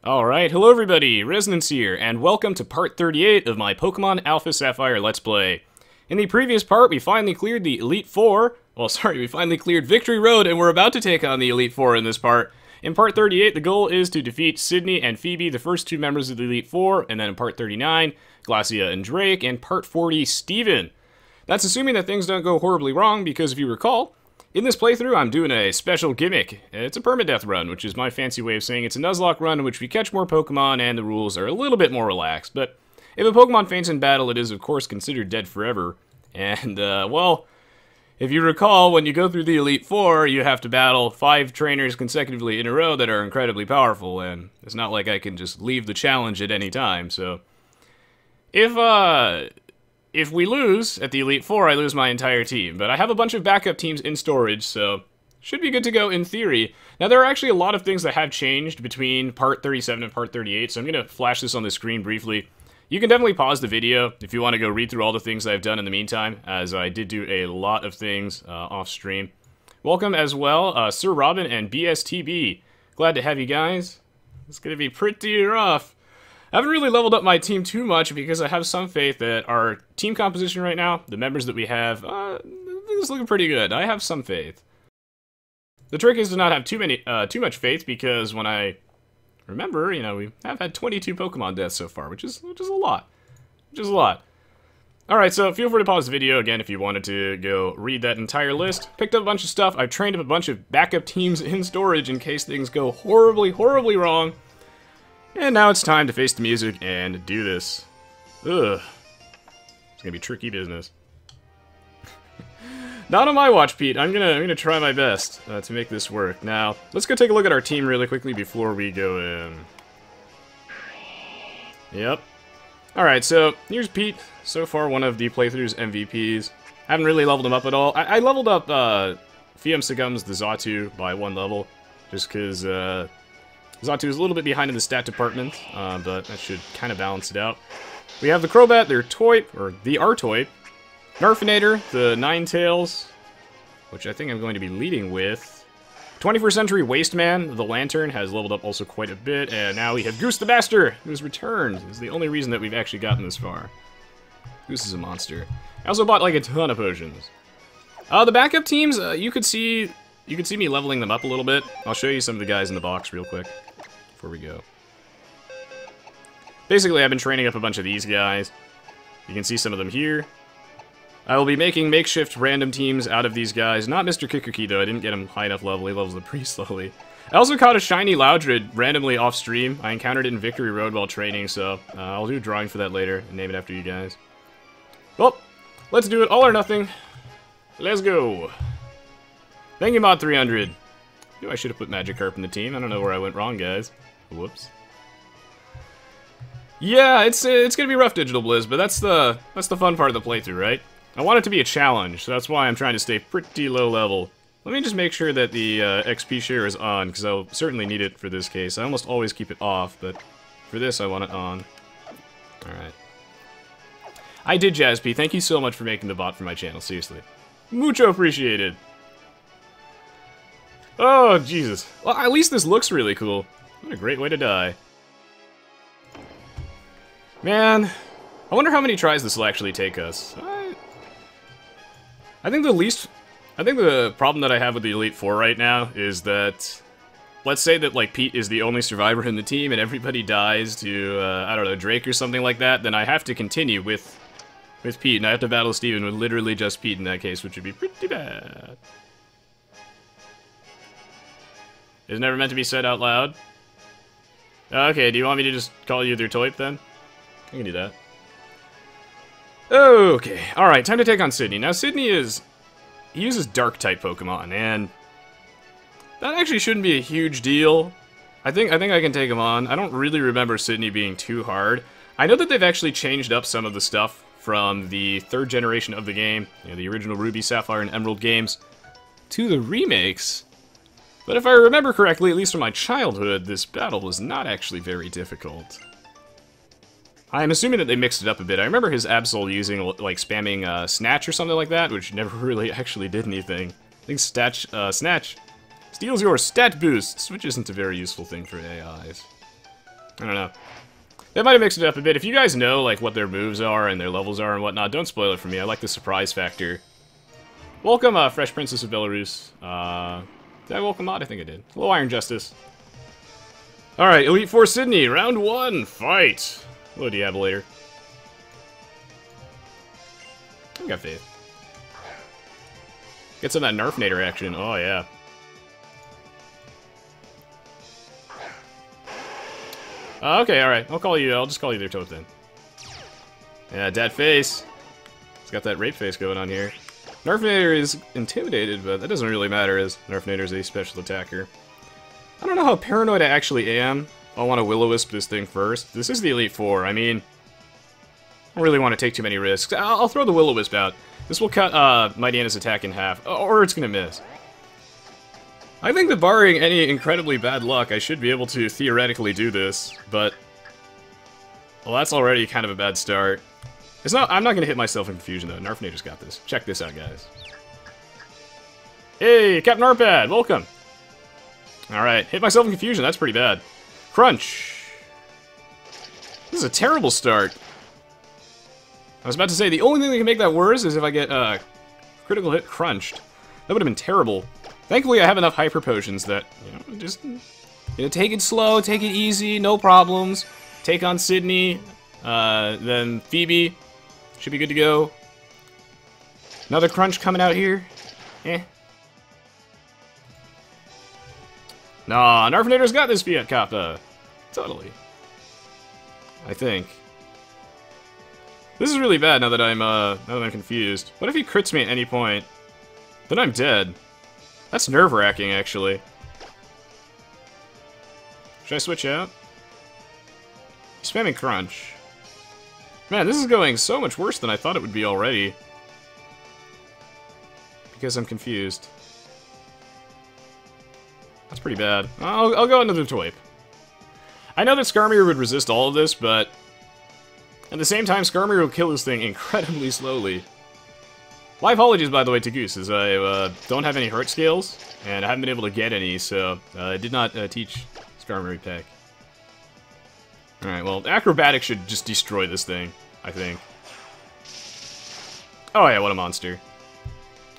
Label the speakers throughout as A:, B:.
A: Alright, hello everybody, Resonance here, and welcome to part 38 of my Pokemon Alpha Sapphire Let's Play. In the previous part, we finally cleared the Elite Four. We finally cleared Victory Road, and we're about to take on the Elite Four in this part. In part 38, the goal is to defeat Sydney and Phoebe, the first two members of the Elite Four, and then in part 39, Glacia and Drake, and part 40, Steven. That's assuming that things don't go horribly wrong, because if you recall, in this playthrough, I'm doing a special gimmick. It's a Perma-Death run, which is my fancy way of saying it's a Nuzlocke run in which we catch more Pokemon and the rules are a little bit more relaxed. But if a Pokemon faints in battle, it is, of course, considered dead forever. And, well, if you recall, when you go through the Elite Four, you have to battle 5 trainers consecutively in a row that are incredibly powerful, and it's not like I can just leave the challenge at any time, so... If we lose at the Elite Four, I lose my entire team. But I have a bunch of backup teams in storage, so should be good to go in theory. Now, there are actually a lot of things that have changed between Part 37 and Part 38, so I'm going to flash this on the screen briefly. You can definitely pause the video if you want to go read through all the things I've done in the meantime, as I did do a lot of things off-stream. Welcome as well, Sir Robin and BSTB. Glad to have you guys. It's going to be pretty rough. I haven't really leveled up my team too much because I have some faith that our team composition right now, the members that we have, is looking pretty good. I have some faith. The trick is to not have too much faith because when I remember, you know, we have had 22 Pokemon deaths so far, which is a lot. Alright, so feel free to pause the video again if you wanted to go read that entire list. Picked up a bunch of stuff. I've trained up a bunch of backup teams in storage in case things go horribly, horribly wrong. And now it's time to face the music and do this. Ugh. It's gonna be tricky business. Not on my watch, Pete. I'm gonna try my best to make this work. Now, let's go take a look at our team really quickly before we go in. Yep. Alright, so here's Pete. So far, one of the playthrough's MVPs. Haven't really leveled him up at all. I leveled up Fiam Sagum's the Xatu by 1 level, just because Xatu is a little bit behind in the stat department, but that should kind of balance it out. We have the Crobat, their Toy, or the Artoy, Narfinator, the Ninetales, which I think I'm going to be leading with. 21st Century Wasteman, the Lantern, has leveled up also quite a bit, and now we have Goose the Master, who's returned. This is the only reason that we've actually gotten this far. Goose is a monster. I also bought like a ton of potions. The backup teams, you could see me leveling them up a little bit. I'll show you some of the guys in the box real quick before we go. Basically, I've been training up a bunch of these guys. You can see some of them here. I will be making makeshift random teams out of these guys. Not Mr. Kikuki, though. I didn't get him high enough level. He levels them pretty slowly. I also caught a shiny Loudred randomly off stream. I encountered it in Victory Road while training, so I'll do a drawing for that later and name it after you guys. Well, let's do it all or nothing. Let's go. Thank you, Mod 300. I should have put Magikarp in the team. I don't know where I went wrong, guys. Whoops. Yeah, it's gonna be rough, Digital Blizz, but that's the fun part of the playthrough, right? I want it to be a challenge, so that's why I'm trying to stay pretty low level. Let me just make sure that the XP share is on, because I'll certainly need it for this case. I almost always keep it off, but for this I want it on. Alright. I did, Jazzp. Thank you so much for making the bot for my channel, seriously. Mucho appreciated. Oh, Jesus. Well, at least this looks really cool. What a great way to die. Man, I wonder how many tries this will actually take us. I think the problem that I have with the Elite Four right now is that, let's say that, like, Pete is the only survivor in the team and everybody dies to, I don't know, Drake or something like that, then I have to continue with Pete, and I have to battle Steven with literally just Pete in that case, which would be pretty bad. It's never meant to be said out loud. Okay, do you want me to just call you their Toip then? I can do that. Okay, alright, time to take on Sydney. Now, Sydney he uses Dark-type Pokemon, and that actually shouldn't be a huge deal. I think I can take him on. I don't really remember Sydney being too hard. I know that they've actually changed up some of the stuff from the 3rd generation of the game, you know, the original Ruby, Sapphire, and Emerald games, to the remakes. But if I remember correctly, at least from my childhood, this battle was not actually very difficult. I'm assuming that they mixed it up a bit. I remember his Absol using, like, spamming Snatch or something like that, which never really actually did anything. I think Snatch steals your stat boosts, which isn't a very useful thing for AIs. I don't know. They might have mixed it up a bit. If you guys know, like, what their moves are and their levels are and whatnot, don't spoil it for me. I like the surprise factor. Welcome, Fresh Princess of Belarus. Did I welcome out? I think I did. Hello, Iron Justice. Alright, Elite Four Sydney, round 1, fight! Hello, Diabolator. I got faith. Get some of that Nerfinator action. Oh, yeah. Okay, alright. I'll just call you their toad then. Yeah, dad face. He's got that rape face going on here. Nerfinator is intimidated, but that doesn't really matter as Nerfinator is a special attacker. I don't know how paranoid I actually am. I want to Will-O-Wisp this thing first. This is the Elite Four. I mean, I don't really want to take too many risks. I'll throw the Will-O-Wisp out. This will cut Mighty Anna's attack in half, or it's going to miss. I think that barring any incredibly bad luck, I should be able to theoretically do this, but... well, that's already kind of a bad start. I'm not going to hit myself in confusion, though. Nerfinator's got this. Check this out, guys. Hey, Captain Arpad, welcome! Alright, hit myself in confusion, that's pretty bad. Crunch! This is a terrible start. I was about to say, the only thing that can make that worse is if I get, critical hit crunched. That would have been terrible. Thankfully, I have enough hyper potions that, you know, just, you know, take it slow, take it easy, no problems. Take on Sydney, then Phoebe. Should be good to go. Another crunch coming out here. Eh. Nah, Nerfinator's got this Fiat Kappa. Totally. I think. This is really bad now that I'm confused. What if he crits me at any point? Then I'm dead. That's nerve-wracking, actually. Should I switch out? He's spamming crunch. Man, this is going so much worse than I thought it would be already. Because I'm confused. That's pretty bad. I'll go into the Toip. I know that Skarmory would resist all of this, but... at the same time, Skarmory will kill this thing incredibly slowly. My apologies, by the way, to Goose, as I don't have any heart scales, and I haven't been able to get any, so I did not teach Skarmory Peck. Alright, well, Acrobatics should just destroy this thing, I think. Oh yeah, what a monster.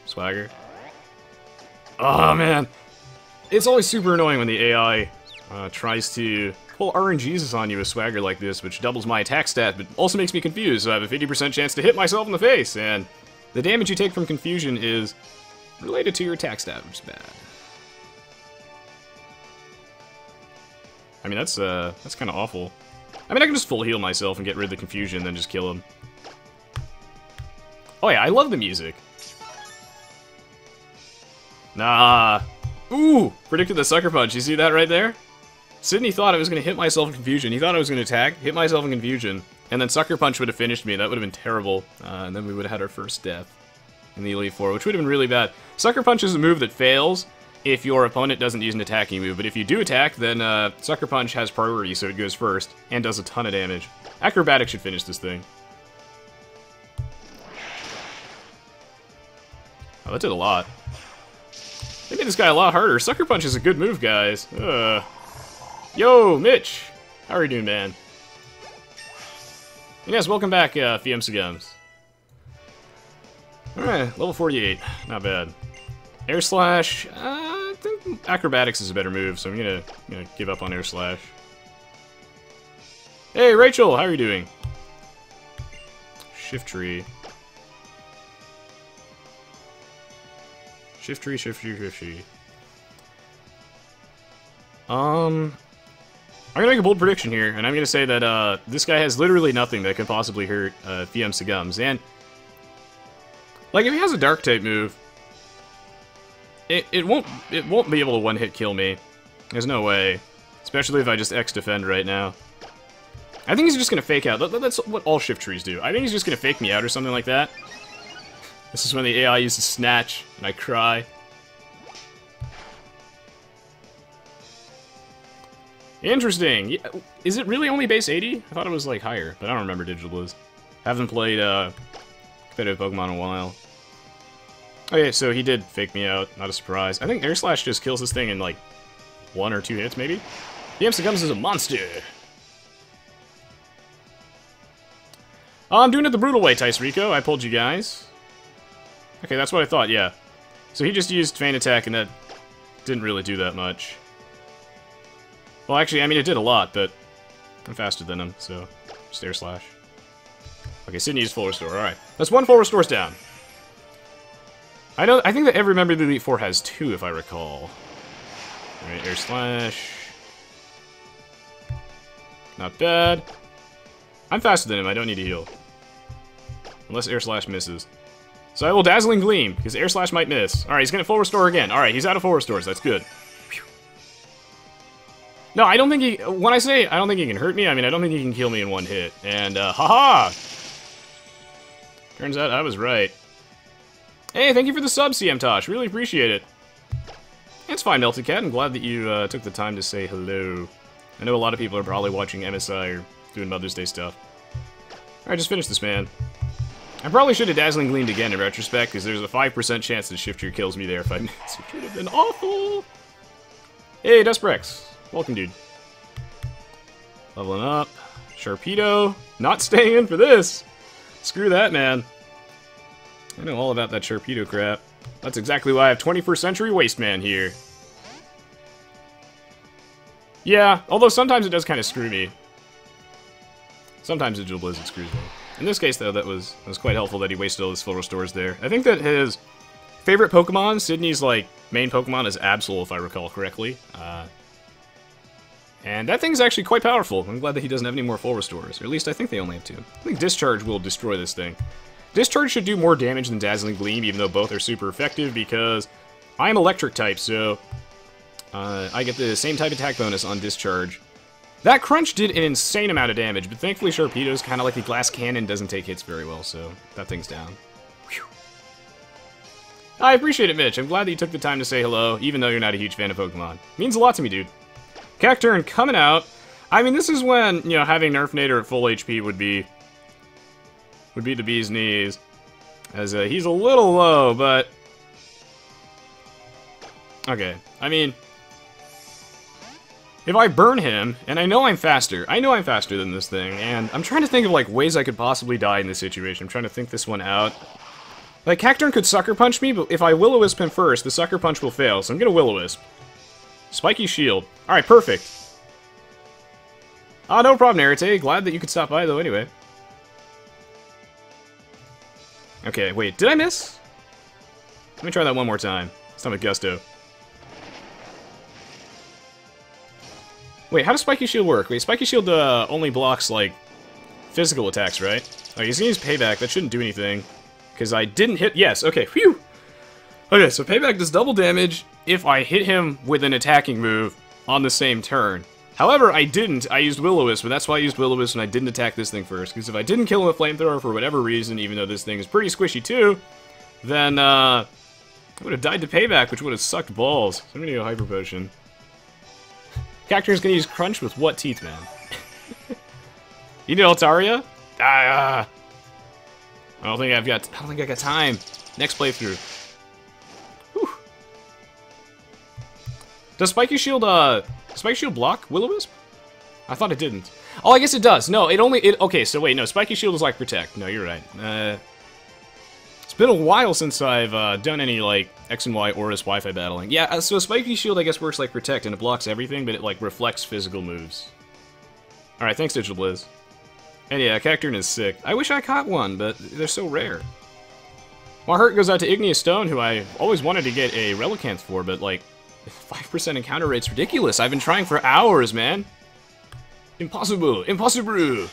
A: Swagger. Oh man! It's always super annoying when the AI tries to pull RNGs on you with Swagger like this, which doubles my attack stat, but also makes me confused, so I have a 50% chance to hit myself in the face, and the damage you take from confusion is related to your attack stat, which is bad. I mean, that's kind of awful. I mean, I can just full heal myself and get rid of the confusion, then just kill him. Oh yeah, I love the music. Nah. Ooh! Predicted the Sucker Punch. You see that right there? Sydney thought I was going to hit myself in confusion. He thought I was going to attack, hit myself in confusion, and then Sucker Punch would have finished me. That would have been terrible. And then we would have had our first death in the Elite Four, which would have been really bad. Sucker Punch is a move that fails if your opponent doesn't use an attacking move, but if you do attack, then Sucker Punch has priority, so it goes first, and does a ton of damage. Acrobatics should finish this thing. Oh, that did a lot. They made this guy a lot harder. Sucker Punch is a good move, guys. Yo, Mitch! How are you doing, man? And yes, welcome back, Fiumsigums. Alright, level 48. Not bad. Air Slash, I think Acrobatics is a better move, so I'm gonna give up on Air Slash. Hey, Rachel, how are you doing? Shift Tree. Shift Tree, Shift Tree, Shift Tree. I'm gonna make a bold prediction here, and I'm gonna say that this guy has literally nothing that could possibly hurt Fiumsigums, and like if he has a Dark type move, it won't be able to one-hit kill me. There's no way, especially if I just X defend right now. I think he's just gonna fake out. That's what all Shift Trees do. I think he's just gonna fake me out or something like that. This is when the AI uses Snatch, and I cry. Interesting. Yeah, is it really only base 80? I thought it was, like, higher, but I don't remember Digital Blues. Haven't played, competitive Pokemon in a while. Okay, so he did fake me out. Not a surprise. I think Air Slash just kills this thing in, like, 1 or 2 hits, maybe? Fiumsigums is a monster! I'm doing it the brutal way, Tice Rico. I pulled you guys. Okay, that's what I thought, yeah. So he just used Feint Attack, and that didn't really do that much. Well, actually, I mean, it did a lot, but I'm faster than him, so just Air Slash. Okay, Sydney used full restore. Alright, that's 1 full restores down. I think that every member of the Elite Four has 2, if I recall. Alright, Air Slash. Not bad. I'm faster than him, I don't need to heal. Unless Air Slash misses. So I will Dazzling Gleam, because Air Slash might miss. Alright, he's gonna full restore again. Alright, he's out of full restores, that's good. Whew. No, I don't think he... When I say I don't think he can hurt me, I mean I don't think he can kill me in 1 hit. And, haha! Turns out I was right. Hey, thank you for the sub, CM Tosh. Really appreciate it. It's fine, Melted Cat. I'm glad that you took the time to say hello. I know a lot of people are probably watching MSI or doing Mother's Day stuff. Alright, just finish this, man. I probably should have Dazzling Gleamed again in retrospect, because there's a 5% chance that Shifter kills me there if I miss. It would have been awful! Hey, Dustbrex. Welcome, dude. Leveling up. Sharpedo. Not staying in for this! Screw that, man. I know all about that Sharpedo crap. That's exactly why I have 21st Century Wasteman here. Yeah, although sometimes it does kind of screw me. Sometimes Digital Blizzard screws me. In this case, though, that was quite helpful that he wasted all his full restores there. I think that his favorite Pokemon, Sydney's, like, main Pokemon is Absol, if I recall correctly. And that thing's actually quite powerful. I'm glad that he doesn't have any more full restores. Or at least I think they only have 2. I think Discharge will destroy this thing. Discharge should do more damage than Dazzling Gleam, even though both are super effective, because I'm Electric type, so I get the same type attack bonus on Discharge. That Crunch did an insane amount of damage, but thankfully Sharpedo's kind of like a glass cannon, doesn't take hits very well, so that thing's down. Whew. I appreciate it, Mitch. I'm glad that you took the time to say hello, even though you're not a huge fan of Pokemon. It means a lot to me, dude. Cacturn coming out. I mean, this is when, you know, having Nerfinator at full HP would be the bee's knees. As he's a little low, but... Okay, I mean... If I burn him, and I know I'm faster than this thing, and I'm trying to think of, like, ways I could possibly die in this situation. I'm trying to think this one out. Like, Cacturn could Sucker Punch me, but if I Will-O-Wisp him first, the Sucker Punch will fail, so I'm gonna Will-O-Wisp. Spiky Shield. Alright, perfect. Ah, no problem, Narite. Glad that you could stop by, though, anyway. Okay, wait, did I miss? Let me try that one more time. This time with Gusto. Wait, how does Spiky Shield work? Wait, Spiky Shield only blocks, like, physical attacks, right? Oh, he's gonna use Payback. That shouldn't do anything. Because I didn't hit... Yes, okay, phew! Okay, so Payback does double damage if I hit him with an attacking move on the same turn. However, I didn't. I used Will-O-Wisp, but that's why I used Will-O-Wisp and I didn't attack this thing first. Because if I didn't kill him with Flamethrower for whatever reason, even though this thing is pretty squishy too, then, I would have died to Payback, which would have sucked balls. So I'm gonna go Hyper Potion. Cactur's gonna use Crunch with what teeth, man? You need Altaria? I don't think I got time. Next playthrough. Whew. Does Spiky Shield block Will-O-Wisp? I thought it didn't. Oh, I guess it does. No, okay, so wait, no, Spiky Shield is like Protect. No, you're right. It's been a while since I've done any, like, X and Y Aorus Wi-Fi battling. Yeah, so Spiky Shield, I guess, works like Protect, and it blocks everything, but it, like, reflects physical moves. Alright, thanks, Digital Blizz. And yeah, Cacturn is sick. I wish I caught one, but they're so rare. My heart goes out to Igneous Stone, who I always wanted to get a Relicanth for, but, like, 5% encounter rate's ridiculous. I've been trying for hours, man. Impossible. Impossible.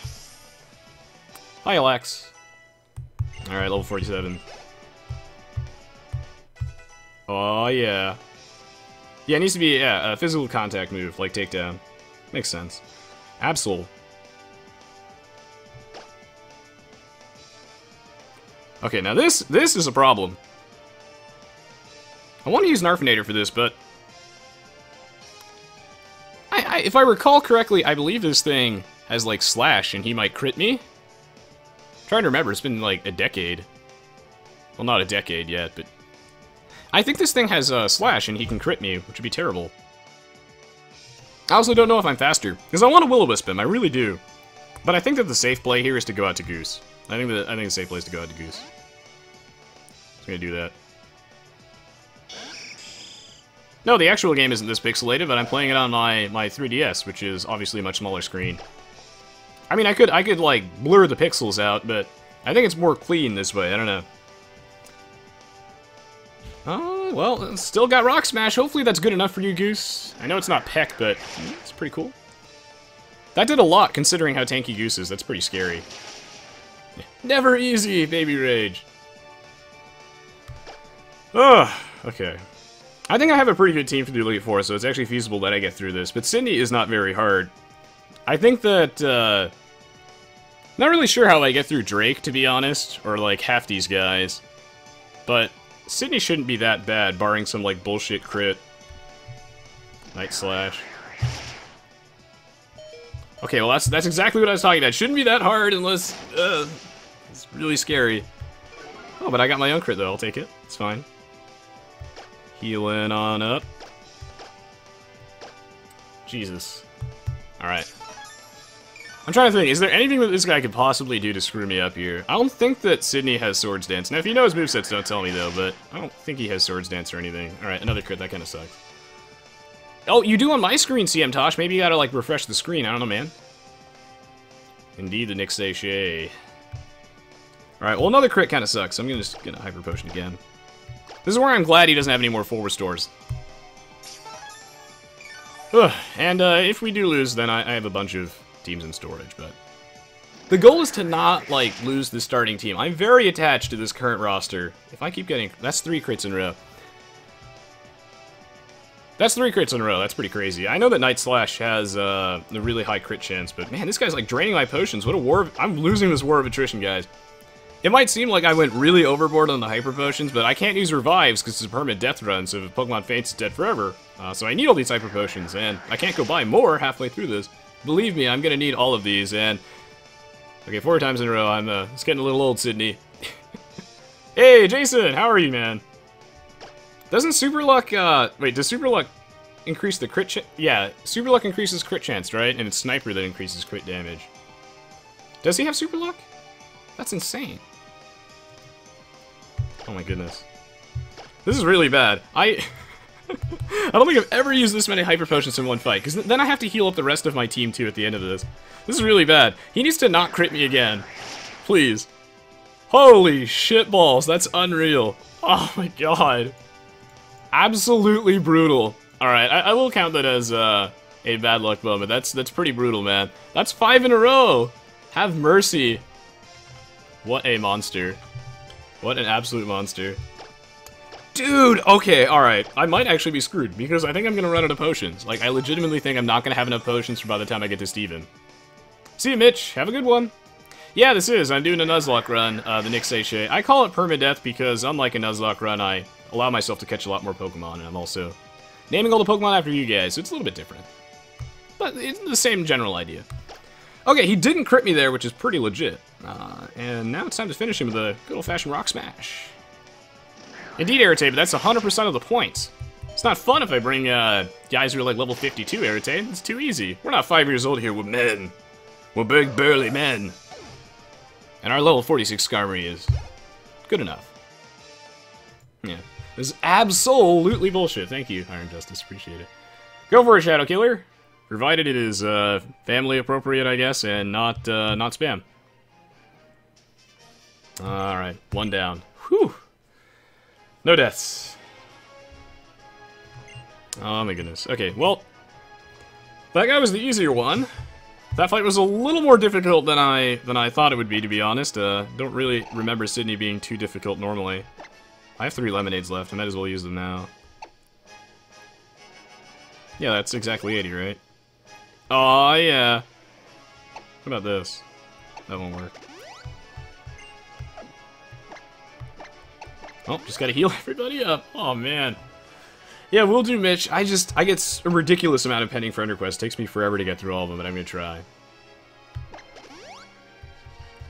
A: Hi, Alex. Alright, level 47. Oh, yeah. Yeah, it needs to be, a physical contact move, like Takedown. Makes sense. Absol. Okay, now this is a problem. I want to use Narfinator for this, but... if I recall correctly, I believe this thing has, like, Slash, and he might crit me? I'm trying to remember, it's been, like, a decade. Well, not a decade yet, but... I think this thing has Slash, and he can crit me, which would be terrible. I also don't know if I'm faster, because I want to Will-O-Wisp him, I really do. But I think that the safe play here is to go out to Goose. I think the a safe place to go out to Goose. I'm gonna do that. No, the actual game isn't this pixelated, but I'm playing it on my 3DS, which is obviously a much smaller screen. I mean, I could like blur the pixels out, but I think it's more clean this way. I don't know. Oh, well, still got Rock Smash. Hopefully that's good enough for you, Goose. I know it's not Peck, but it's pretty cool. That did a lot, considering how tanky Goose is. That's pretty scary. Never easy, Baby Rage. Ugh, okay. I think I have a pretty good team for the Elite Four, so it's actually feasible that I get through this. But Sydney is not very hard. I think that, not really sure how I get through Drake, to be honest, or like half these guys. But Sydney shouldn't be that bad, barring some like bullshit crit. Night Slash. Okay, well that's exactly what I was talking about. It shouldn't be that hard unless, it's really scary. Oh, but I got my own crit though, I'll take it. It's fine. Healing on up. Jesus. Alright. I'm trying to think, is there anything that this guy could possibly do to screw me up here? I don't think that Sydney has Swords Dance. Now, if you know his movesets, don't tell me, though, but I don't think he has Swords Dance or anything. Alright, another crit, that kind of sucks. Oh, you do on my screen, CM Tosh. Maybe you gotta, like, refresh the screen. I don't know, man. Indeed, the Nick Sachet. Alright, well, another crit kind of sucks. I'm just gonna Hyper Potion again. This is where I'm glad he doesn't have any more full restores. Ugh, and if we do lose, then I have a bunch of teams in storage, but the goal is to not, like, lose the starting team. I'm very attached to this current roster. If I keep getting... That's 3 crits in a row. That's 3 crits in a row. That's pretty crazy. I know that Night Slash has a really high crit chance, but man, this guy's, like, draining my potions. What a war of... I'm losing this war of attrition, guys. It might seem like I went really overboard on the Hyper Potions, but I can't use Revives because it's a Perma-Death run, so if Pokemon faints, it's dead forever. So I need all these Hyper Potions, and I can't go buy more halfway through this. Believe me, I'm gonna need all of these, and... Okay, 4 times in a row, it's getting a little old, Sydney. Hey, Jason, how are you, man? Doesn't Super Luck, wait, does Super Luck increase the crit chance? Yeah, Super Luck increases crit chance, right? And it's Sniper that increases crit damage. Does he have Super Luck? That's insane. Oh my goodness. This is really bad. I don't think I've ever used this many Hyper Potions in one fight, because then I have to heal up the rest of my team, too, at the end of this. This is really bad. He needs to not crit me again. Please. Holy shitballs, that's unreal. Oh my god. Absolutely brutal. Alright, I will count that as a bad luck moment. That's pretty brutal, man. That's 5 in a row. Have mercy. What a monster. What an absolute monster. Dude, okay, alright. I might actually be screwed, because I think I'm gonna run out of potions. Like, I legitimately think I'm not gonna have enough potions for by the time I get to Steven. See you, Mitch. Have a good one. Yeah, this is. I'm doing a Nuzlocke run, the Nick Sachet. I call it Perma-Death because, unlike a Nuzlocke run, I allow myself to catch a lot more Pokemon, and I'm also naming all the Pokemon after you guys, so it's a little bit different. But it's the same general idea. Okay, he didn't crit me there, which is pretty legit. And now it's time to finish him with a good old-fashioned Rock Smash. Indeed, Irritate, but that's 100% of the points. It's not fun if I bring guys who are like level 52, Irritate. It's too easy. We're not 5 years old here, we're men. We're big, burly men. And our level 46 Skarmory is good enough. Yeah. This is absolutely bullshit. Thank you, Iron Justice. Appreciate it. Go for it, Shadow Killer. Provided it is family appropriate, I guess, and not spam. Alright, 1 down. Whew. No deaths. Oh my goodness. Okay, well, that guy was the easier one. That fight was a little more difficult than I thought it would be, to be honest. Don't really remember Sydney being too difficult normally. I have 3 lemonades left. I might as well use them now. Yeah, that's exactly 80, right? Oh yeah. What about this? That won't work. Oh, just gotta heal everybody up. Oh man. Yeah, we'll do, Mitch. I get a ridiculous amount of pending for EnderQuest. It takes me forever to get through all of them, but I'm gonna try.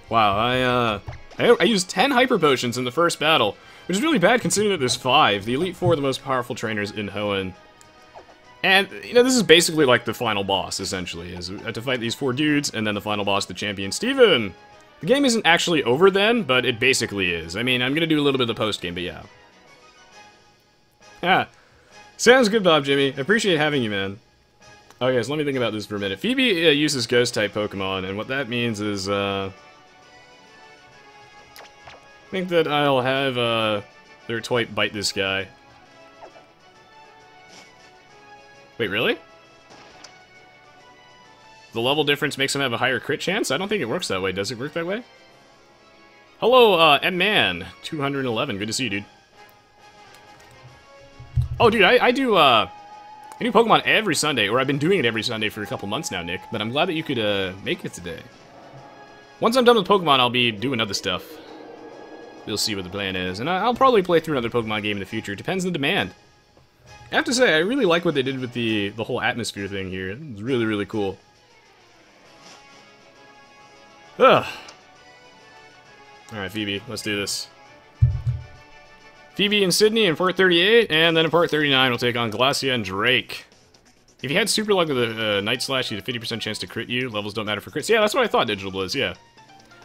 A: Wow, I used 10 Hyper Potions in the first battle, which is really bad considering that there's 5. The Elite Four are the most powerful trainers in Hoenn. And, you know, this is basically like the final boss, essentially, is to fight these 4 dudes, and then the final boss, the champion, Steven! The game isn't actually over then, but it basically is. I mean, I'm gonna do a little bit of the post-game, but yeah. Yeah. Sounds good, Bob Jimmy. I appreciate having you, man. Okay, so let me think about this for a minute. Phoebe uses Ghost-type Pokemon, and what that means is, I think that I'll have, their Twipe bite this guy. Wait, really? The level difference makes him have a higher crit chance? I don't think it works that way. Does it work that way? Hello, M-Man. 211. Good to see you, dude. Oh, dude, I do Pokemon every Sunday, or I've been doing it every Sunday for a couple months now, Nick. But I'm glad that you could, make it today. Once I'm done with Pokemon, I'll be doing other stuff. We'll see what the plan is. And I'll probably play through another Pokemon game in the future. It depends on the demand. I have to say, I really like what they did with the whole atmosphere thing here. It's really, really cool. Ugh. Alright, Phoebe, let's do this. Phoebe and Sydney in part 38, and then in part 39 we'll take on Glacia and Drake. If you had super luck with a Night Slash, you had a 50% chance to crit you. Levels don't matter for crits. Yeah, that's what I thought, Digital Blizz, yeah.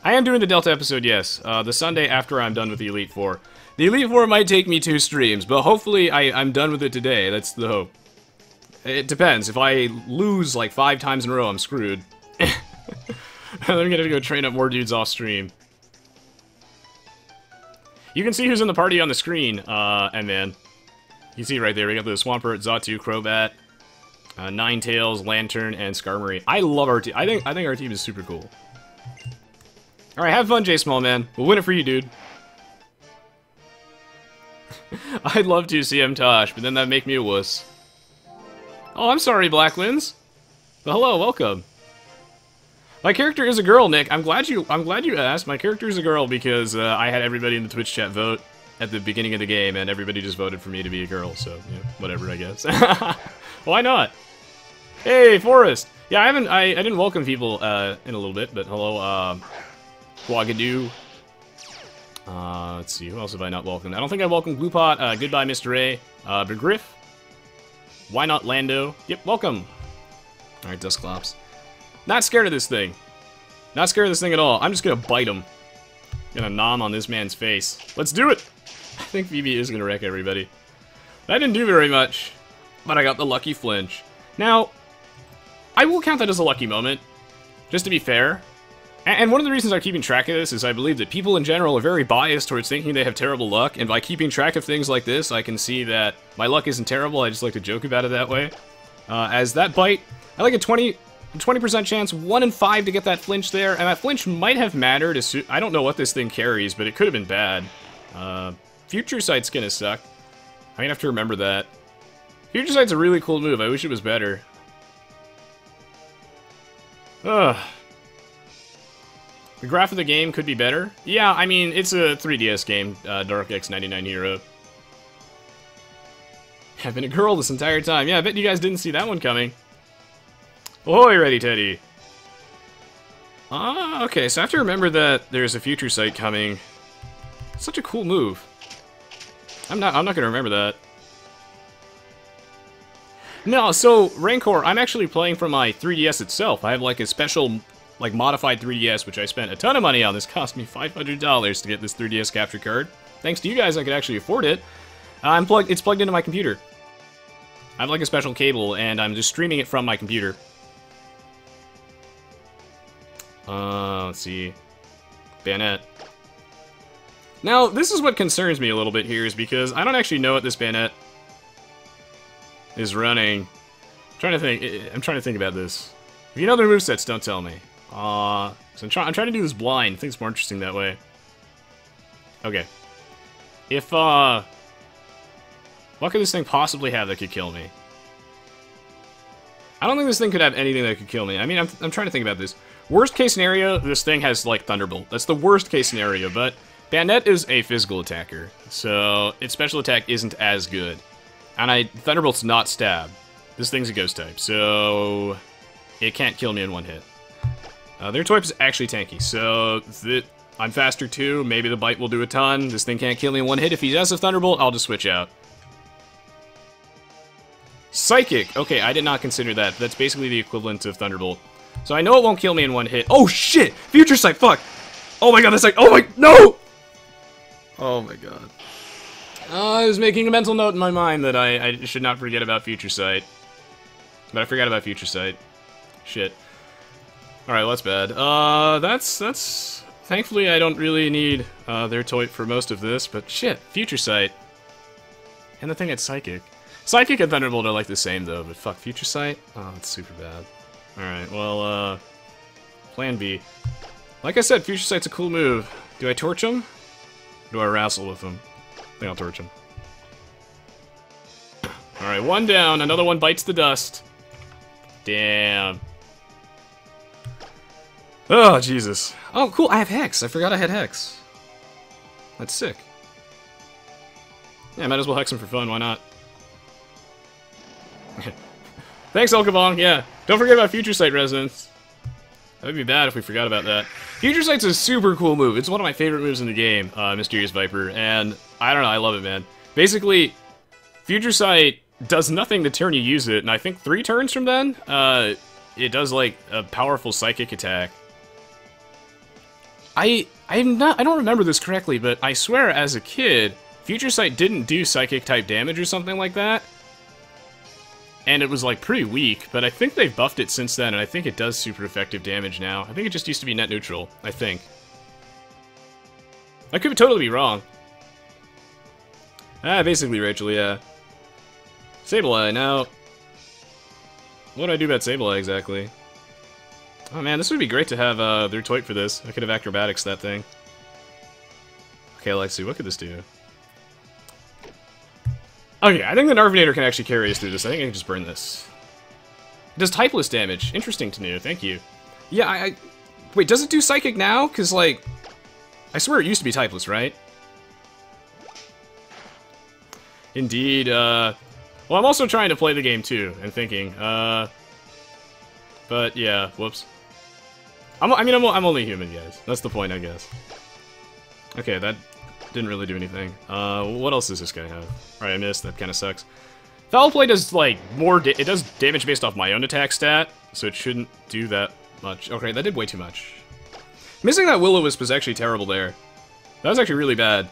A: I am doing the Delta episode, yes. The Sunday after I'm done with the Elite Four. The Elite Four might take me 2 streams, but hopefully I'm done with it today. That's the hope. It depends. If I lose like 5 times in a row, I'm screwed. I'm gonna go train up more dudes off stream. You can see who's in the party on the screen, and man. You can see right there, we got the Swampert, Xatu, Crobat, Ninetales, Lantern, and Skarmory. I love our team. I think our team is super cool. Alright, have fun, J Small Man. We'll win it for you, dude. I'd love to see him Tosh, but then that'd make me a wuss. Oh, I'm sorry, Blackwinds. But hello, welcome. My character is a girl, Nick. I'm glad you asked. My character is a girl because I had everybody in the Twitch chat vote at the beginning of the game, and everybody just voted for me to be a girl. So yeah, whatever, I guess. Why not? Hey, Forrest. Yeah, I didn't welcome people in a little bit, but hello, Wagadoo. Let's see, who else have I not welcomed? I don't think I welcomed Gloopot. Goodbye, Mr. A. Begriff. Why not Lando? Yep, welcome. All right, Dusclops. Not scared of this thing. Not scared of this thing at all. I'm just gonna bite him. Gonna nom on this man's face. Let's do it! I think Phoebe is gonna wreck everybody. That didn't do very much, but I got the lucky flinch. Now, I will count that as a lucky moment, just to be fair. And one of the reasons I'm keeping track of this is I believe that people in general are very biased towards thinking they have terrible luck, and by keeping track of things like this, I can see that my luck isn't terrible. I just like to joke about it that way. As that bite, I like a 20% chance, 1 in 5 to get that flinch there, and that flinch might have mattered. I don't know what this thing carries, but it could have been bad. Future Sight's gonna suck. I'm gonna have to remember that. Future Sight's a really cool move. I wish it was better. Ugh. The graph of the game could be better. Yeah, I mean, it's a 3DS game, Dark X99 Hero. I've been a girl this entire time. Yeah, I bet you guys didn't see that one coming. Ahoy, Ready Teddy! Okay, so I have to remember that there's a Future Sight coming. Such a cool move. I'm not gonna remember that. No, so, Rancor, I'm actually playing from my 3DS itself. I have, like, a special, like, modified 3DS, which I spent a ton of money on. This cost me $500 to get this 3DS capture card. Thanks to you guys, I could actually afford it. It's plugged into my computer. I have, like, a special cable, and I'm just streaming it from my computer. Let's see. Bayonet. Now, this is what concerns me a little bit here, is because I don't actually know what this Bayonet is running. I'm trying to think about this. If you know their movesets, don't tell me. So I'm trying to do this blind. I think it's more interesting that way. Okay. If, what could this thing possibly have that could kill me? I don't think this thing could have anything that could kill me. I mean, I'm trying to think about this. Worst case scenario, this thing has, like, Thunderbolt. That's the worst case scenario, but Bayonet is a physical attacker, so its special attack isn't as good. And Thunderbolt's not stab. This thing's a ghost type, so it can't kill me in one hit. Their type is actually tanky, so I'm faster too. Maybe the bite will do a ton. This thing can't kill me in one hit. If he does a Thunderbolt, I'll just switch out. Psychic. Okay, I did not consider that. That's basically the equivalent of Thunderbolt. So I know it won't kill me in one hit. Oh shit! Future Sight, fuck! Oh my god, that's like, oh my, no! Oh my god. I was making a mental note in my mind that I should not forget about Future Sight. But I forgot about Future Sight. Shit. Alright, well, that's bad. That's... Thankfully, I don't really need their toy for most of this, but shit, Future Sight. And the thing that's Psychic. Psychic and Thunderbolt are like the same, though, but fuck, Future Sight? Oh, that's super bad. Alright, well, Plan B. Like I said, Future Sight's a cool move. Do I torch him? Or do I wrestle with him? I think I'll torch him. Alright, one down, another one bites the dust. Damn. Oh, Jesus. Oh, cool, I have Hex. I forgot I had Hex. That's sick. Yeah, might as well Hex him for fun, why not? Thanks, Elkabong, yeah. Don't forget about Future Sight Resonance. That would be bad if we forgot about that. Future Sight's a super cool move. It's one of my favorite moves in the game, Mysterious Viper, and I don't know, I love it, man. Basically, Future Sight does nothing the turn you use it, and I think 3 turns from then, it does, like, a powerful psychic attack. I don't remember this correctly, but I swear as a kid, Future Sight didn't do psychic-type damage or something like that. And it was, like, pretty weak, but I think they've buffed it since then, and I think it does super effective damage now. I think it just used to be net neutral, I think. I could totally be wrong. Ah, basically, Rachel, yeah. Sableye, now... What do I do about Sableye, exactly? Oh man, this would be great to have their toy for this. I could have acrobatics that thing. Okay, Lexi, what could this do? Okay, I think the Narvinator can actually carry us through this. I think I can just burn this. It does typeless damage. Interesting to know, thank you. Yeah, wait, does it do Psychic now? Because, like, I swear it used to be typeless, right? Indeed, well, I'm also trying to play the game, too, and thinking, but, yeah, whoops. I'm only human, guys. That's the point, I guess. Okay, that didn't really do anything. What else does this guy have? Alright, I missed. That kind of sucks. Foul Play does, like, it does damage based off my own attack stat, so it shouldn't do that much. Okay, that did way too much. Missing that Will-O-Wisp was actually terrible there. That was actually really bad.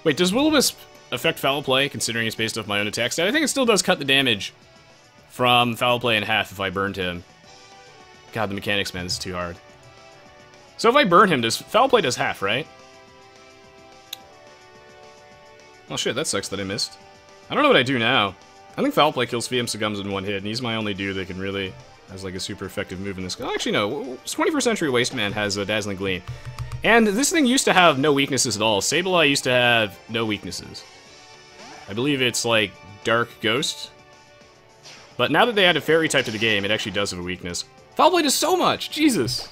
A: Wait, does Will-O-Wisp affect Foul Play, considering it's based off my own attack stat? I think it still does cut the damage from Foul Play in half if I burned him. God, the mechanics, man, this is too hard. So if I burn him, Foul Play does half, right? Oh shit, that sucks that I missed. I don't know what I do now. I think Foul Play kills VM Sagums in one hit, and he's my only dude that can really has like a super effective move in this. Oh, actually, no. 21st Century Wasteman has a Dazzling Gleam. And this thing used to have no weaknesses at all. Sableye used to have no weaknesses. I believe it's like Dark Ghost. But now that they added Fairy type to the game, it actually does have a weakness. Foul Play does so much! Jesus!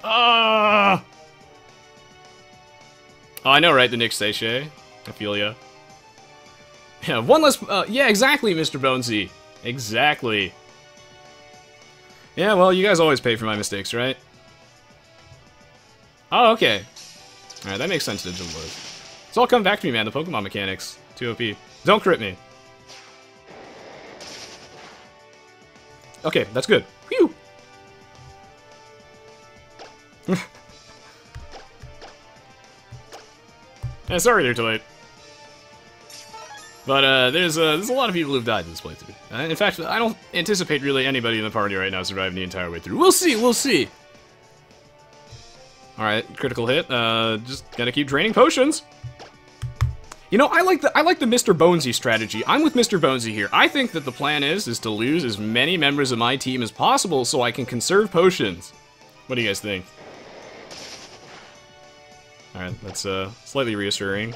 A: Oh, I know, right? The Nick Sachet. I feel ya. Yeah, one less... yeah, exactly, Mr. Bonesy. Exactly. Yeah, well, you guys always pay for my mistakes, right? Oh, okay. Alright, that makes sense, Digital Buzz. It's all come back to me, man. The Pokemon mechanics. 2 OP. Don't crit me. Okay, that's good. Whew! Yeah, sorry there, Toy. But, there's a lot of people who've died in this playthrough. In fact, I don't anticipate really anybody in the party right now surviving the entire way through. We'll see, we'll see! Alright, critical hit. Just gotta keep draining potions. You know, I like the Mr. Bonesy strategy. I'm with Mr. Bonesy here. I think that the plan is to lose as many members of my team as possible so I can conserve potions. What do you guys think? Alright, that's slightly reassuring.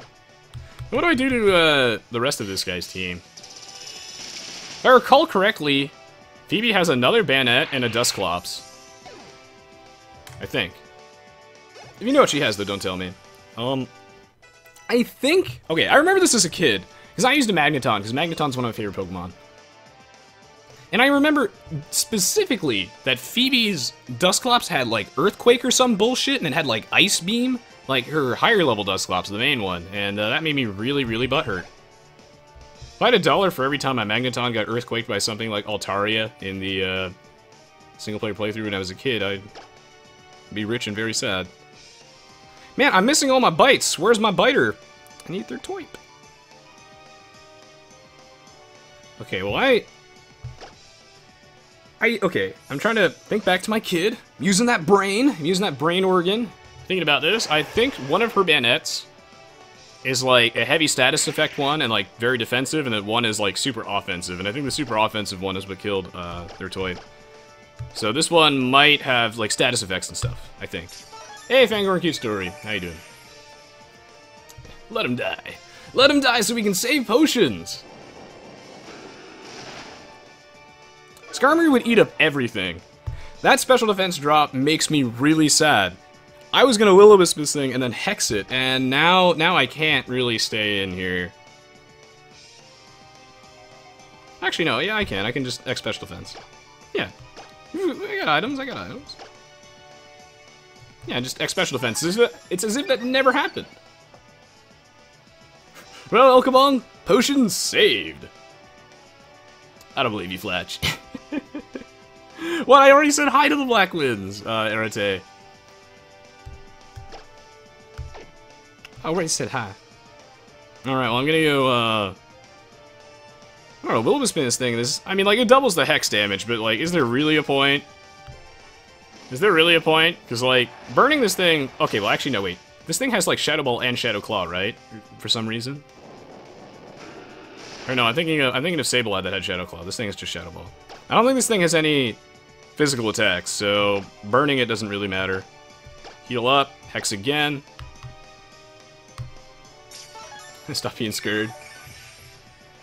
A: What do I do to the rest of this guy's team? If I recall correctly, Phoebe has another Banette and a Dusclops. I think. If you know what she has, though, don't tell me. I think... Okay, I remember this as a kid, because I used a Magneton, because Magneton's one of my favorite Pokemon. And I remember specifically that Phoebe's Dusclops had, like, Earthquake or some bullshit, and it had, like, Ice Beam. Like, her higher level Dusclops, the main one, and that made me really, really butthurt. If I had $1 for every time my Magneton got Earthquaked by something like Altaria in the single-player playthrough when I was a kid, I'd Be rich and very sad. Man, I'm missing all my bites. Where's my biter? I need their toip. Okay, well okay, I'm trying to think back to my kid. I'm using that brain. I'm using that brain organ. Thinking about this, I think one of her banettes is like a heavy status effect one and like very defensive, and then one is like super offensive. And I think the super offensive one is what killed their toy. So this one might have like status effects and stuff, I think. Hey, Fangorn Cute Story. How you doing? Let him die. Let him die so we can save potions. Skarmory would eat up everything. That special defense drop makes me really sad. I was gonna Will-O-Wisp this thing and then Hex it, and now I can't really stay in here. Actually, no, yeah, I can. I can just X special defense. Yeah. I got items, Yeah, just X special defense. It's as if that never happened. Well, Elkabong, potions saved. I don't believe you, Fletch. What? I already said hi to the Black Winds, Erate. I already said hi. Alright, well, I'm gonna go, I don't know, Will-O-Wisp this thing. I mean, like, it doubles the Hex damage, but, like, is there really a point? Is there really a point? Because, like, burning this thing... Okay, well, actually, no, wait. This thing has, like, Shadow Ball and Shadow Claw, right? For some reason? Or no, I'm thinking of Sableye that had Shadow Claw. This thing is just Shadow Ball. I don't think this thing has any physical attacks, so burning it doesn't really matter. Heal up, Hex again. Stop being scared.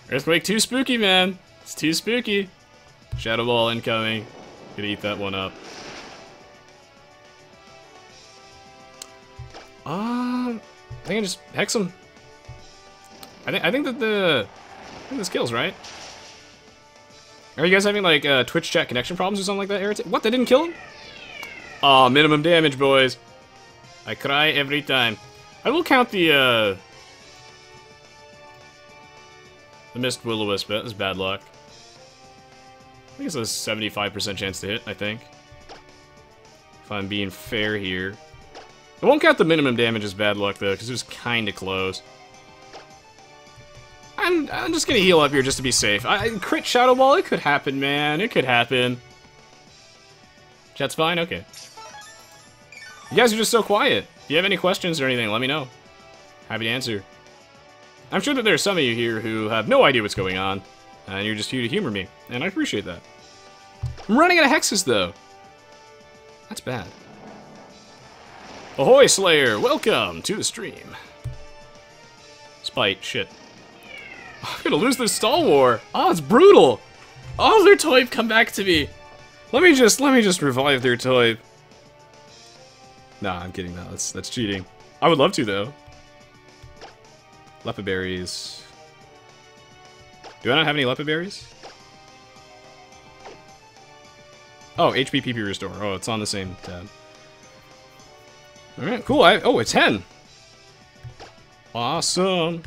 A: Earthquake too spooky, man. It's too spooky. Shadow Ball incoming. Gonna eat that one up. I think I just Hex him. I think this kills, right? Are you guys having like Twitch chat connection problems or something like that, Eric? What? That didn't kill him? Aw, minimum damage, boys. I cry every time. I will count the missed Will-O-Wisp. That was bad luck. I think it's a 75% chance to hit, I think. If I'm being fair here. I won't count the minimum damage as bad luck, though, because it was kind of close. I'm just gonna heal up here just to be safe. Crit Shadow Ball, it could happen, man. It could happen. Chat's fine? Okay. You guys are just so quiet. If you have any questions or anything, let me know. Happy to answer. I'm sure that there are some of you here who have no idea what's going on, and you're just here to humor me, and I appreciate that. I'm running out of hexes, though. That's bad. Ahoy, Slayer! Welcome to the stream. Spite, shit. I'm gonna lose this stall war. Oh, it's brutal. Oh, their Toib, come back to me. Let me just revive their Toib. Nah, I'm kidding. No, that's cheating. I would love to though. Leopard berries. Do I not have any leopard berries? Oh, HP PP restore. Oh, it's on the same tab. All right, cool. Oh, it's Hoenn. Awesome.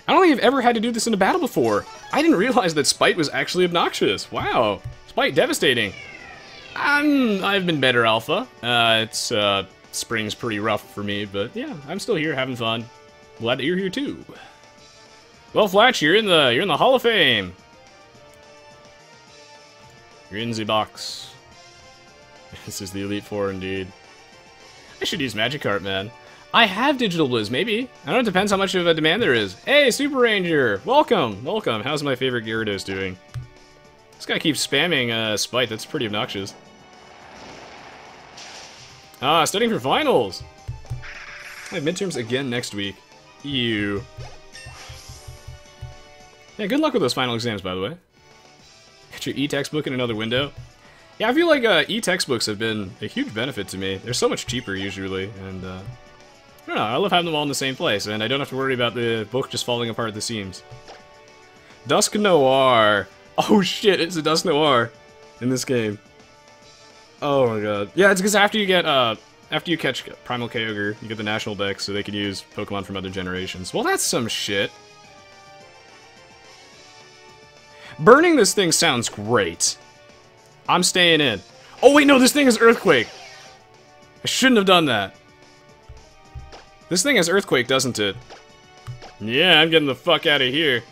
A: I don't think I've ever had to do this in a battle before. I didn't realize that Spite was actually obnoxious. Wow. Spite, devastating. I've been better, Alpha. Spring's pretty rough for me, but yeah, I'm still here having fun. Glad that you're here too. Well, Flatch, you're in the Hall of Fame. You're in the box. This is the Elite Four indeed. I should use Magikarp, man. I have Digital Blizz, maybe. I don't know, it depends how much of a demand there is. Hey, Super Ranger! Welcome, welcome. How's my favorite Gyarados doing? This guy keeps spamming Spite, that's pretty obnoxious. Ah, studying for finals! I have midterms again next week. Ew. Yeah, good luck with those final exams, by the way. Get your e-textbook in another window. Yeah, I feel like e-textbooks have been a huge benefit to me. They're so much cheaper, usually, and I don't know, I love having them all in the same place, and I don't have to worry about the book just falling apart at the seams. Dusk Noir! Oh shit, it's a Dusk Noir in this game. Oh my god. Yeah, it's because after you catch Primal Kyogre, you get the National Dex, so they can use Pokemon from other generations. Well, that's some shit. Burning this thing sounds great. I'm staying in. Oh wait, no, this thing is Earthquake. I shouldn't have done that. This thing has Earthquake, doesn't it? Yeah, I'm getting the fuck out of here.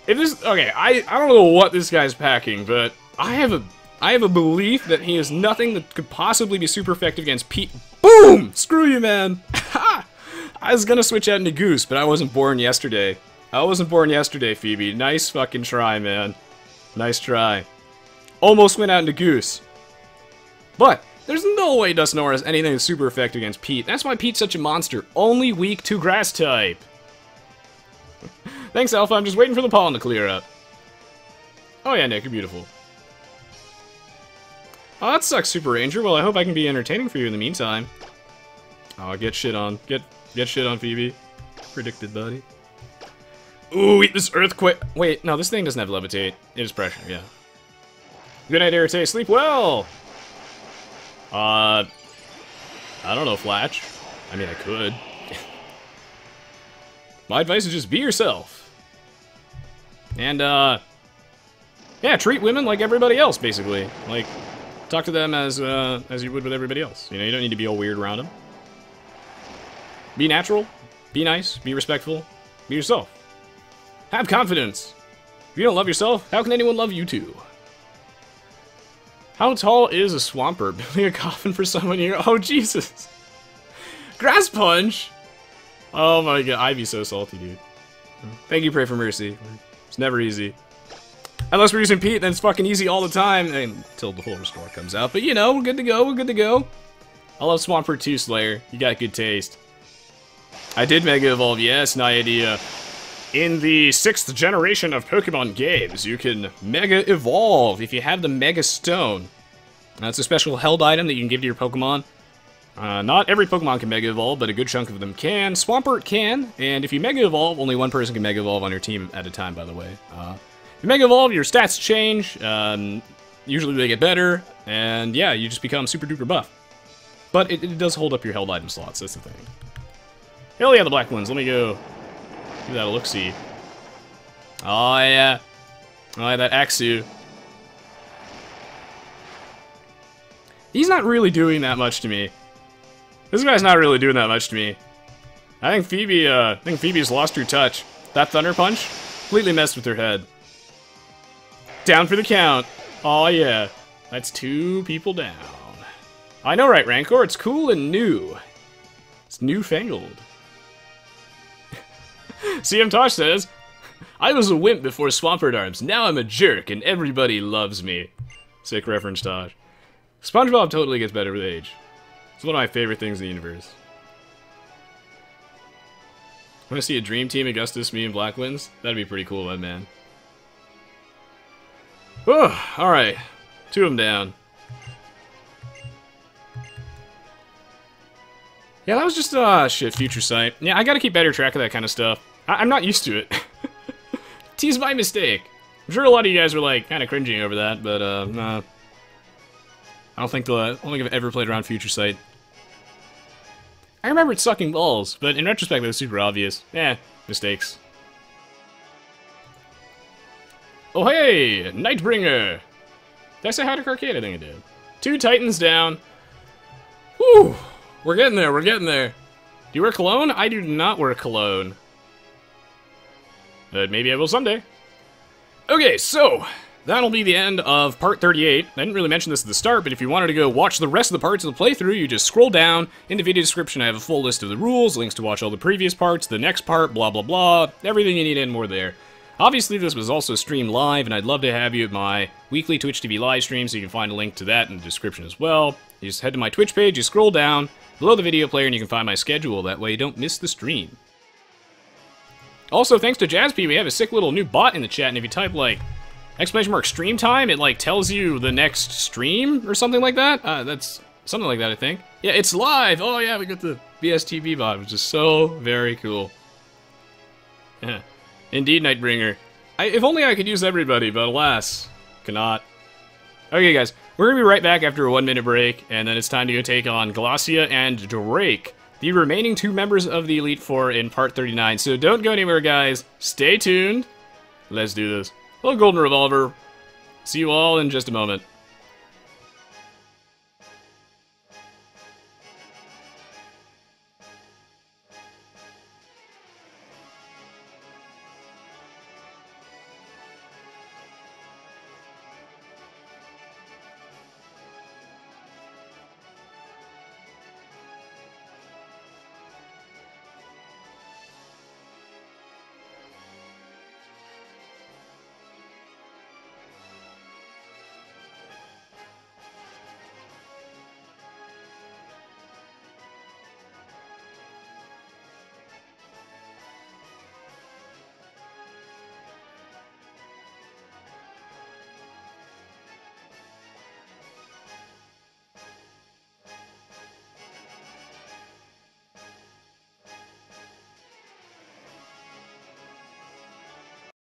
A: If this... Okay, I don't know what this guy's packing, but I have a belief that he has nothing that could possibly be super effective against Pete. Boom! Screw you, man. I was gonna switch out into Goose, but I wasn't born yesterday. I wasn't born yesterday, Phoebe. Nice fucking try, man. Nice try. Almost went out into Goose. But there's no way Dusknoir has anything that's super effective against Pete. That's why Pete's such a monster. Only weak to Grass type. Thanks, Alpha. I'm just waiting for the pollen to clear up. Oh yeah, Nick, you're beautiful. Oh, that sucks, Super Ranger. Well, I hope I can be entertaining for you in the meantime. Oh, get shit on. Get shit on, Phoebe. Predicted, buddy. Ooh, eat this Earthquake. Wait, no, this thing doesn't have Levitate. It is Pressure, yeah. Good night, Irritate. Sleep well! I don't know, Flatch. I mean, I could. My advice is just be yourself. And, yeah, treat women like everybody else, basically. Like, talk to them as you would with everybody else. You know, you don't need to be all weird around them. Be natural, be nice, be respectful, be yourself. Have confidence. If you don't love yourself, how can anyone love you too? How tall is a Swampert? Building a coffin for someone here? Oh, Jesus. Grass Punch? Oh my god, I'd be so salty, dude. Thank you, Pray for Mercy. It's never easy. Unless we're using Pete, then it's fucking easy all the time, until the full restore comes out. But you know, we're good to go, we're good to go. I love Swampert 2, Slayer. You got good taste. I did Mega Evolve, yes, Naiadea. In the 6th generation of Pokemon games, you can Mega Evolve if you have the Mega Stone. That's a special held item that you can give to your Pokemon. Not every Pokemon can Mega Evolve, but a good chunk of them can. Swampert can, and if you Mega Evolve, only one person can Mega Evolve on your team at a time, by the way. If you Mega Evolve, your stats change, usually they get better, and yeah, you just become super duper buff. But it does hold up your held item slots, that's the thing. Hell yeah, the black ones, let me go give that a look-see. Oh yeah. Oh yeah, that Axew. He's not really doing that much to me. This guy's not really doing that much to me. I think Phoebe's lost her touch. That Thunder Punch completely messed with her head. Down for the count. Oh yeah. That's 2 people down. I know, right, Rancor? It's cool and new. It's newfangled. CM Tosh says, I was a wimp before Swampert Arms. Now I'm a jerk and everybody loves me. Sick reference, Tosh. SpongeBob totally gets better with age. It's one of my favorite things in the universe. Want to see a Dream Team Augustus, me, and Black wins? That'd be pretty cool, man. Oh, alright. 2 of them down. Yeah, that was just, shit, Future Sight. Yeah, I gotta keep better track of that kind of stuff. I'm not used to it. T's my mistake. I'm sure a lot of you guys were, like, kind of cringing over that, but, nah. I don't think I've ever played around Future Sight. I remember it sucking balls, but in retrospect, it was super obvious. Eh, mistakes. Oh hey, Nightbringer! Did I say hi to Carcade? I think I did. 2 Titans down. Whew! We're getting there, we're getting there. Do you wear cologne? I do not wear cologne. But maybe I will someday. Okay, so that'll be the end of part 38. I didn't really mention this at the start, but if you wanted to go watch the rest of the parts of the playthrough, you just scroll down. In the video description, I have a full list of the rules, links to watch all the previous parts, the next part, blah blah blah, everything you need and more there. Obviously, this was also streamed live, and I'd love to have you at my weekly Twitch TV live stream, so you can find a link to that in the description as well. You just head to my Twitch page, you scroll down below the video player, and you can find my schedule. That way you don't miss the stream. Also, thanks to JazzP, we have a sick little new bot in the chat, and if you type, like, ! stream time, it, like, tells you the next stream, or something like that. That's something like that, I think. Yeah, it's live! Oh, yeah, we got the BSTV bot, which is so very cool. Yeah. Indeed, Nightbringer. If only I could use everybody, but alas, cannot. Okay, guys, we're gonna be right back after a 1-minute break, and then it's time to go take on Glacia and Drake, the remaining 2 members of the Elite Four in Part 39. So don't go anywhere, guys. Stay tuned. Let's do this. Hello, Golden Revolver. See you all in just a moment.